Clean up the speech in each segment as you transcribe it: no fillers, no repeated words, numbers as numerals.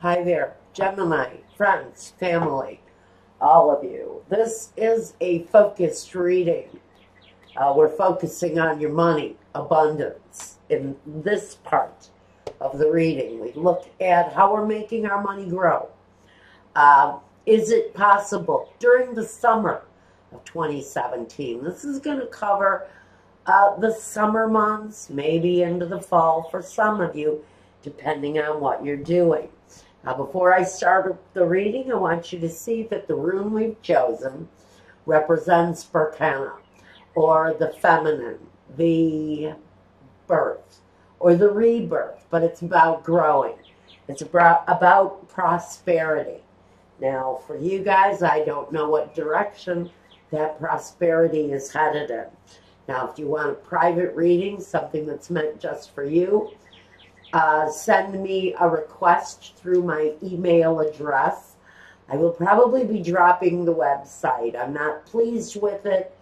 Hi there, Gemini, friends, family, all of you. This is a focused reading. We're focusing on your money, abundance. In this part of the reading, we look at how we're making our money grow. Is it possible during the summer of 2017? This is going to cover the summer months, maybe into the fall for some of you, depending on what you're doing. Now, before I start the reading, I want you to see that the rune we've chosen represents Berkana, or the feminine, the birth, or the rebirth, but it's about growing. It's about prosperity. Now, for you guys, I don't know what direction that prosperity is headed in. Now, if you want a private reading, something that's meant just for you, send me a request through my email address. I will probably be dropping the website. I'm not pleased with it,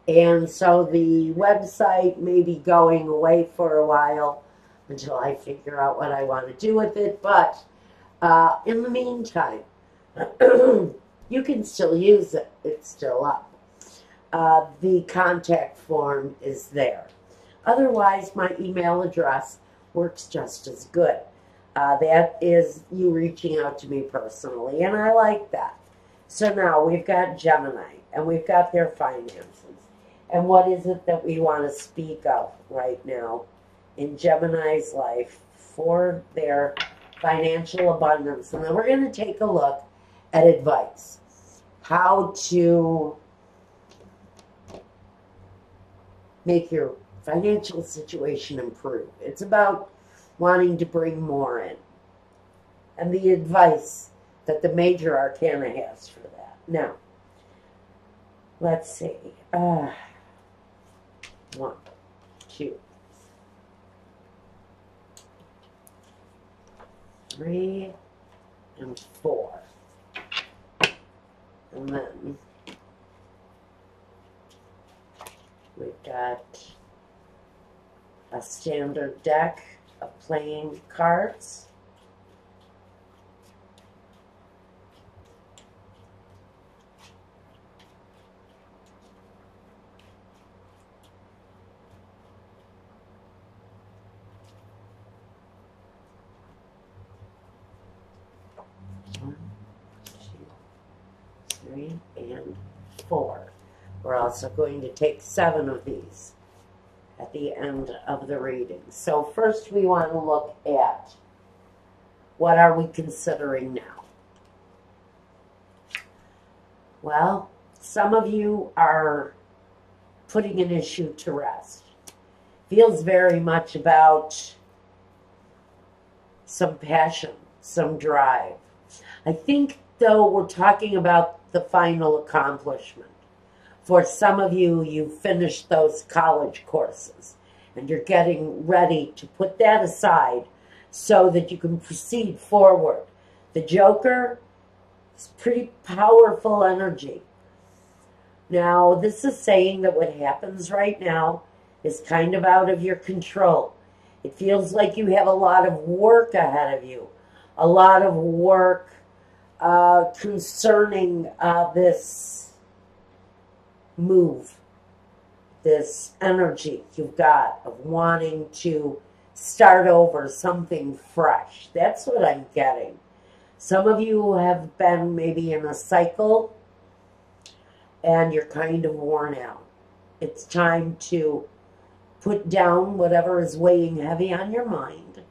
and so the website may be going away for a while until I figure out what I want to do with it. But in the meantime, you can still use it. It's still up. The contact form is there. Otherwise, my email address works just as good. That is you reaching out to me personally, and I like that. So now we've got Gemini, and we've got their finances. And what is it that we want to speak of right now in Gemini's life for their financial abundance? And then we're going to take a look at advice. How to make your financial situation improve. It's about wanting to bring more in. And the advice that the major arcana has for that. Now, let's see. 1, 2, 3, and 4. And then we've got a standard deck of playing cards. One, 2, 3, and 4. We're also going to take 7 of these at the end of the reading. So first we want to look at what are we considering now. Well, some of you are putting an issue to rest. Feels very much about some passion, some drive. I think, though, we're talking about the final accomplishment. For some of you, you've finished those college courses and you're getting ready to put that aside so that you can proceed forward. The Joker is pretty powerful energy. Now, this is saying that what happens right now is kind of out of your control. It feels like you have a lot of work ahead of you, a lot of work concerning this move, this energy you've got of wanting to start over, something fresh. That's what I'm getting. Some of you have been maybe in a cycle and you're kind of worn out. It's time to put down whatever is weighing heavy on your mind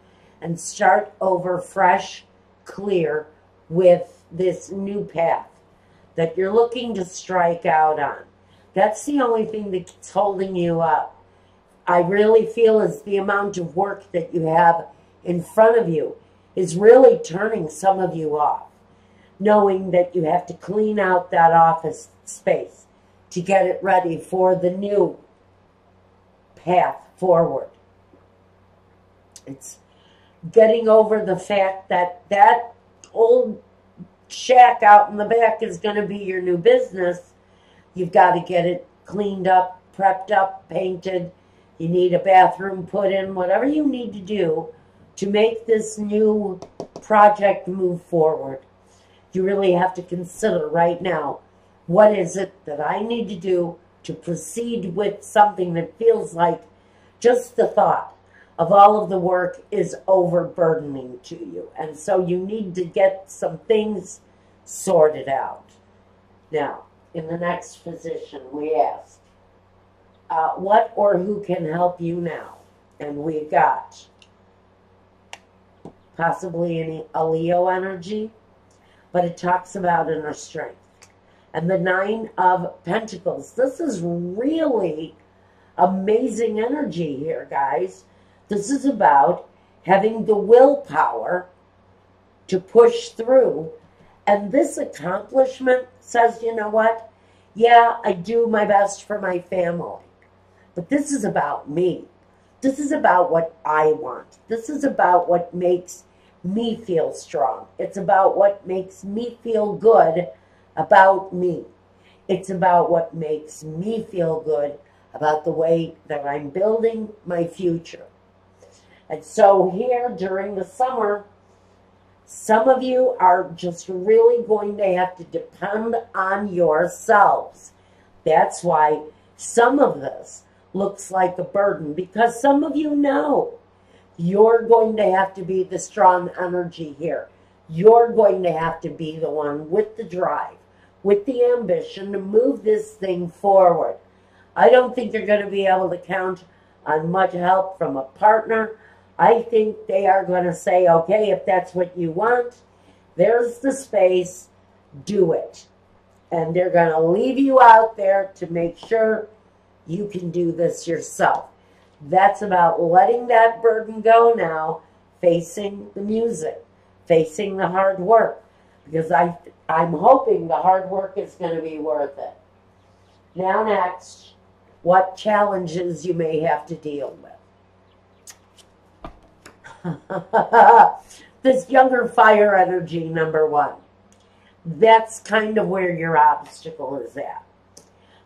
and start over fresh, clear, with this new path that you're looking to strike out on. That's the only thing that's holding you up. I really feel is the amount of work that you have in front of you is really turning some of you off, knowing that you have to clean out that office space to get it ready for the new path forward. It's getting over the fact that that old shack out in the back is going to be your new business. You've got to get it cleaned up, prepped up, painted. You need a bathroom put in, whatever you need to do to make this new project move forward, you really have to consider right now, what is it that I need to do to proceed with something that feels like just the thought of all of the work is overburdening to you. And so you need to get some things sorted out. Now, in the next position, we ask, what or who can help you now? And we've got possibly a Leo energy, but it talks about inner strength. And the 9 of Pentacles. This is really amazing energy here, guys. This is about having the willpower to push through. And this accomplishment says, you know what? Yeah, I do my best for my family. But this is about me. This is about what I want. This is about what makes me feel strong. It's about what makes me feel good about me. It's about what makes me feel good about the way that I'm building my future. And so here during the summer, some of you are just really going to have to depend on yourselves. That's why some of this looks like a burden, because some of you know you're going to have to be the strong energy here. You're going to have to be the one with the drive, with the ambition to move this thing forward. I don't think you're going to be able to count on much help from a partner. I think they are going to say, okay, if that's what you want, there's the space, do it. And they're going to leave you out there to make sure you can do this yourself. That's about letting that burden go now, facing the music, facing the hard work. Because I'm hoping the hard work is going to be worth it. Now next, what challenges you may have to deal with. This younger fire energy, number 1. That's kind of where your obstacle is at.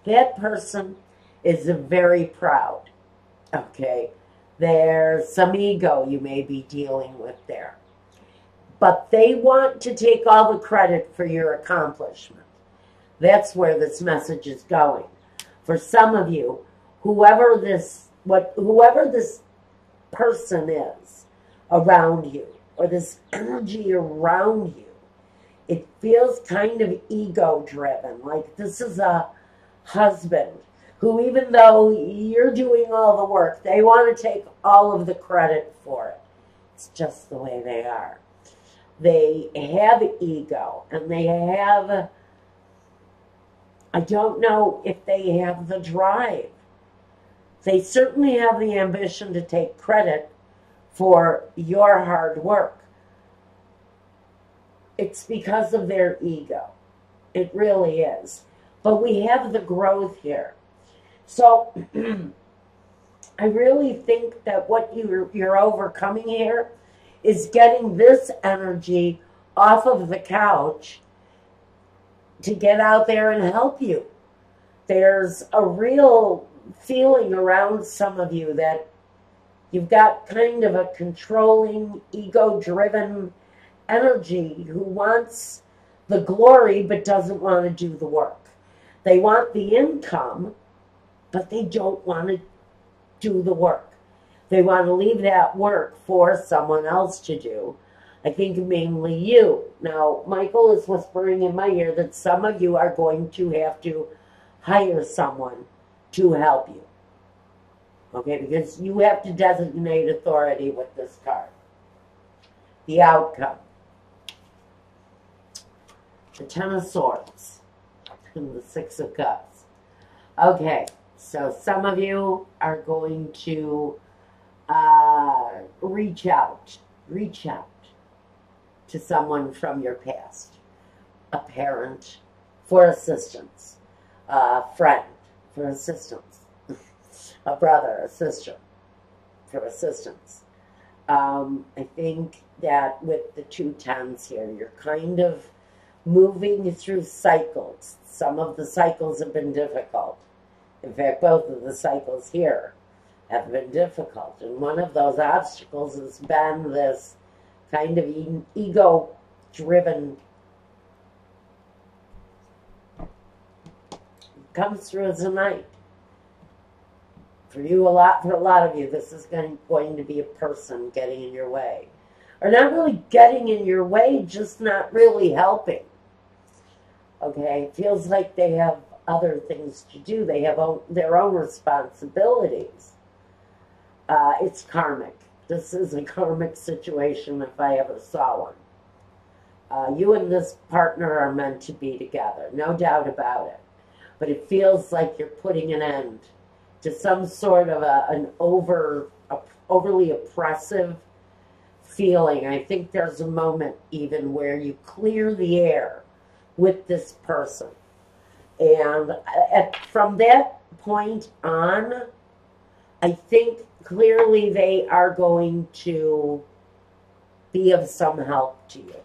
That person is very proud. Okay, there's some ego you may be dealing with there. But they want to take all the credit for your accomplishment. That's where this message is going. For some of you, whoever this person is around you, or this energy around you, it feels kind of ego-driven. Like this is a husband who, even though you're doing all the work, they want to take all of the credit for it. It's just the way they are. They have ego, and they have, I don't know if they have the drive. They certainly have the ambition to take credit for your hard work. It's because of their ego. It really is. But we have the growth here. So I really think that what you're overcoming here is getting this energy off of the couch to get out there and help you. There's a real feeling around some of you that you've got kind of a controlling, ego-driven energy who wants the glory but doesn't want to do the work. They want the income, but they don't want to do the work. They want to leave that work for someone else to do. I think mainly you. Now, Michael is whispering in my ear that some of you are going to have to hire someone to help you. Okay, because you have to designate authority with this card. The outcome. The Ten of Swords. And the Six of Cups. Okay, so some of you are going to reach out to someone from your past. A parent for assistance. A friend for assistance. A brother, a sister for assistance. I think that with the 2 tens here, you're kind of moving through cycles. Some of the cycles have been difficult. In fact, both of the cycles here have been difficult. And one of those obstacles has been this kind of ego-driven. Comes through as a Knight. For a lot of you, this is going to be a person getting in your way. Or not really getting in your way, just not really helping. Okay? It feels like they have other things to do. They have their own responsibilities. It's karmic. This is a karmic situation if I ever saw one. You and this partner are meant to be together, no doubt about it. But it feels like you're putting an end to some sort of an overly oppressive feeling. I think there's a moment even where you clear the air with this person. And from that point on, I think clearly they are going to be of some help to you.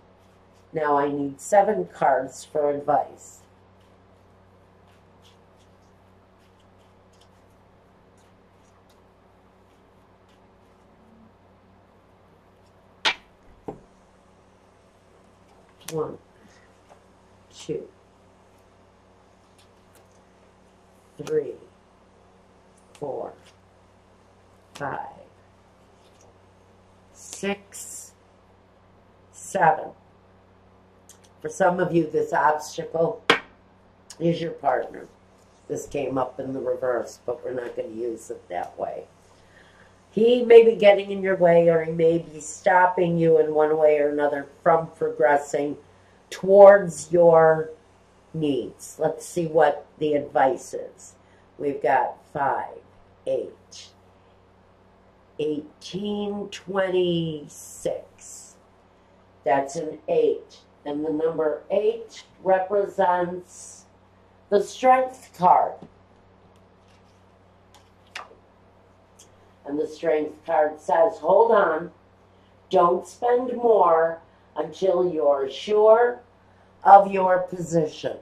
Now I need 7 cards for advice. One, 2, 3, 4, 5, 6, 7. For some of you, this obstacle is your partner. This came up in the reverse, but we're not going to use it that way. He may be getting in your way, or he may be stopping you in one way or another from progressing towards your needs. Let's see what the advice is. We've got 5, 8, 18, 26. That's an 8. And the number 8 represents the Strength card. And the Strength card says, hold on, don't spend more until you're sure of your position.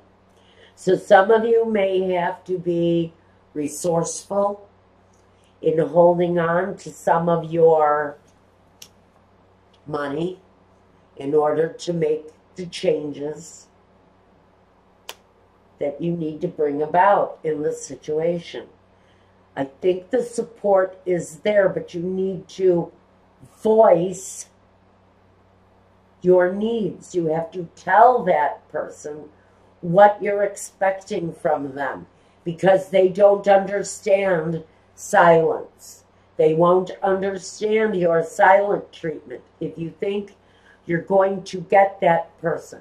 So some of you may have to be resourceful in holding on to some of your money in order to make the changes that you need to bring about in the situation. I think the support is there, but you need to voice your needs. You have to tell that person what you're expecting from them, because they don't understand silence. They won't understand your silent treatment. If you think you're going to get that person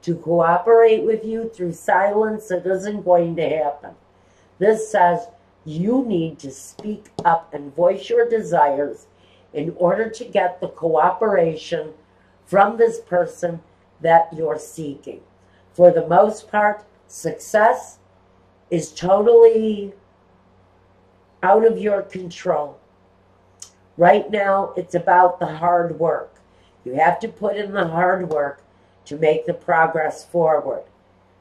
to cooperate with you through silence, it isn't going to happen. This says you need to speak up and voice your desires in order to get the cooperation from this person that you're seeking. For the most part, success is totally out of your control. Right now, it's about the hard work. You have to put in the hard work to make the progress forward.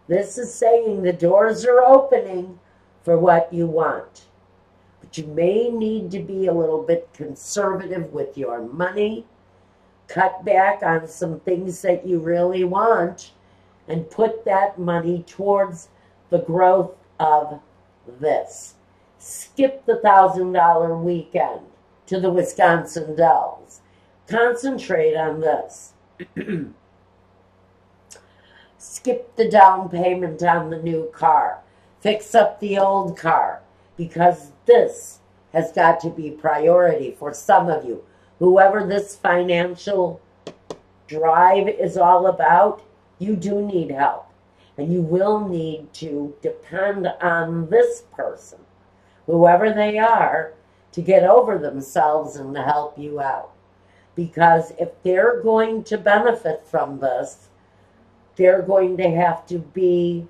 This is saying the doors are opening for what you want. But you may need to be a little bit conservative with your money, cut back on some things that you really want, and put that money towards the growth of this. Skip the $1,000 weekend to the Wisconsin Dells. Concentrate on this. Skip the down payment on the new car. Fix up the old car, because this has got to be priority for some of you. Whoever this financial drive is all about, you do need help. And you will need to depend on this person, whoever they are, to get over themselves and to help you out. Because if they're going to benefit from this, they're going to have to be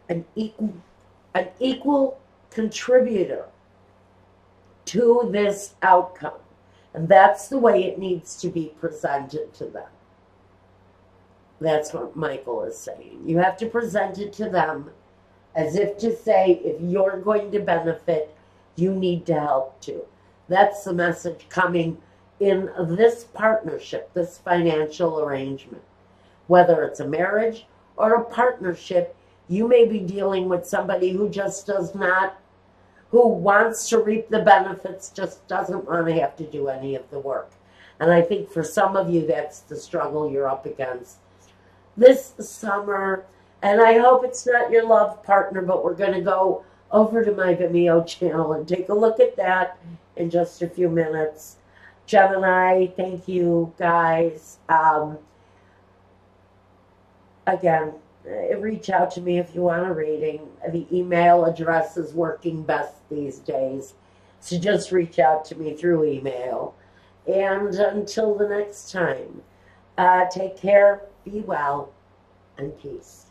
an equal contributor to this outcome. And that's the way it needs to be presented to them. That's what Michael is saying. You have to present it to them as if to say, if you're going to benefit, you need to help too. That's the message coming in this partnership, this financial arrangement. Whether it's a marriage or a partnership, you may be dealing with somebody who just does not, who wants to reap the benefits, just doesn't want to have to do any of the work. And I think for some of you, that's the struggle you're up against this summer. And I hope it's not your love partner, but we're going to go over to my Vimeo channel and take a look at that in just a few minutes. Gemini, thank you, guys. Again, reach out to me if you want a reading. The email address is working best these days, so just reach out to me through email. And until the next time, take care, be well, and peace.